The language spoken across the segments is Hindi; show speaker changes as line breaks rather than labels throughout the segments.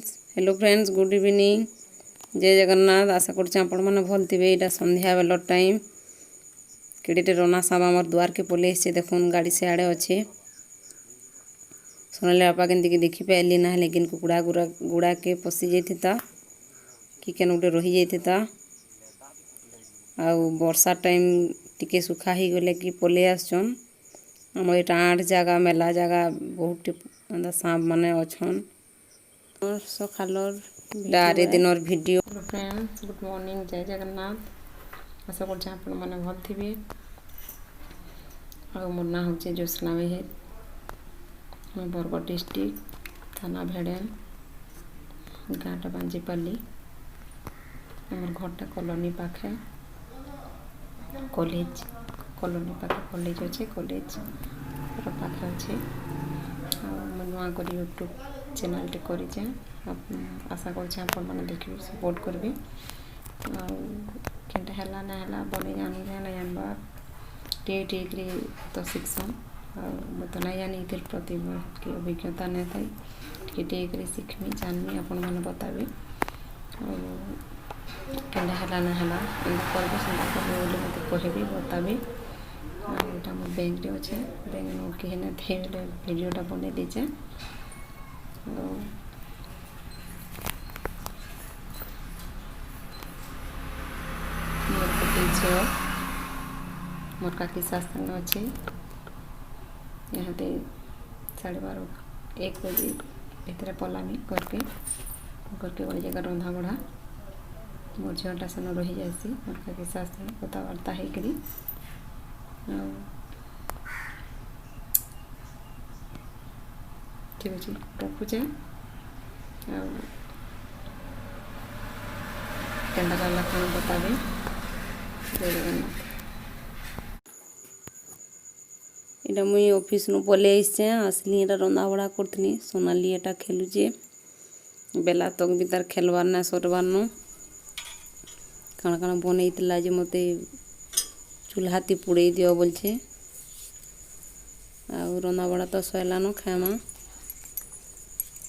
फ्रेंड्स गुड इवनिंग जय जगन्नाथ। आशा करछे आपण माने भल थिबे। एटा संध्या बेल टाइम केडेटे रोना साहब हमर द्वार के पले से देखुन गाड़ी से आड़े अच्छे सोनाली बापा केंती के देखि पाइली ना, लेकिन कुकुड़ा गुड़ा के पशि जाइथिता कि केन गुटे रही जाइथिता। आउ वर्षा टाइम टिके सुखा ही गले कि पले आछन। हमर एटा आठ जगह मेला जगह बहुत अंदा सांप माने अछन। सखालर डारे दिनर video. Hello friends good morning जय जगन्नाथ। आशा करछे आपण माने भल थिबे। आ मोर ना होचे जोसना मेहर, मैं बरगढ़ डिस्ट्रिक्ट थाना भेड़ेन गाँटा बांजीपाली। हमर घरटा कॉलोनी पाखे कॉलेज कॉलोनी पाखे कॉलेज अच्छे कॉलेज पाखे अच्छे। नुआ कर यूट्यूब चैनल टे करें। आशा करछे आपण माने देखिबे सपोर्ट करबे। केनटा हैला ना हैला बने जानबे ना जानबा टे तो शिक्षण मैं तो नहीं जानी इतिर प्रति की अभिज्ञता नहीं थी टे शिखमी जानमी आपण माने बताबे। केनटा हैला ना हैला एंता करबे सेंता करबे बोले मते कहबे बताबे। एटा मोर बैंक रे अच्छे बैंक नोट के हेने थे वीडियोटा बने दीचे। मोर पीछे मोर काकी शासन अच्छे यहाँ 12:30 1 बजे भीतर पलामी करके बड़ी जगह रंधा बढ़ा मोर झीटा सेन रही जासी। मोर काकी शासन कथबार्ता होकर ठीक अच्छे रखुचे। केनटा गला कौन बताबे। जय जगन्नाथ। एटा मुई ऑफिस नु पले आइसे आसली एटा रंधा बड़ा करथनी। सोनाली एटा खेलुचे बेला तक भी तार खेलवार ना सरवार न काण काण बनईतला जे मते चूल्हाती पुड़े दियो बोलछे। आ रंधा बड़ा तो सैलानो खामा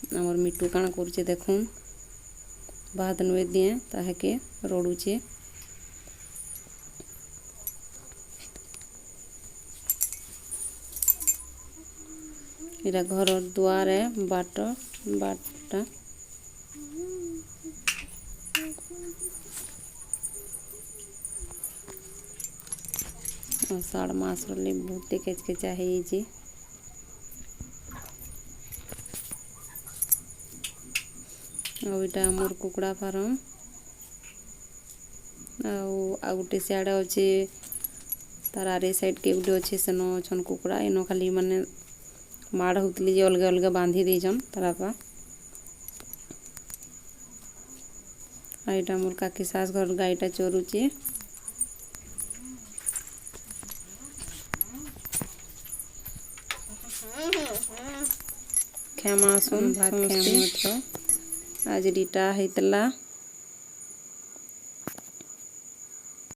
हमर मिट्टू काण करछे देखुन भात नुए दिए ताहे रोडुचे। इरा घर द्वार है बाटा आषाढ़ मास रे बहुत केचकेचा है। आईटा मोर कुकुड़ा फार्म आ गोटे सियाड़े अच्छे तार आरे साइड के गुटे अच्छे सेन छन कुकुड़ा एनो खाली माने माड़ होतली जे अलग अलग बांधी देछन तारापा। आईटा मोर काकी सास घर गाईटा चोरुचे। खेमा सुन भात खेम आज रिटा हेतला।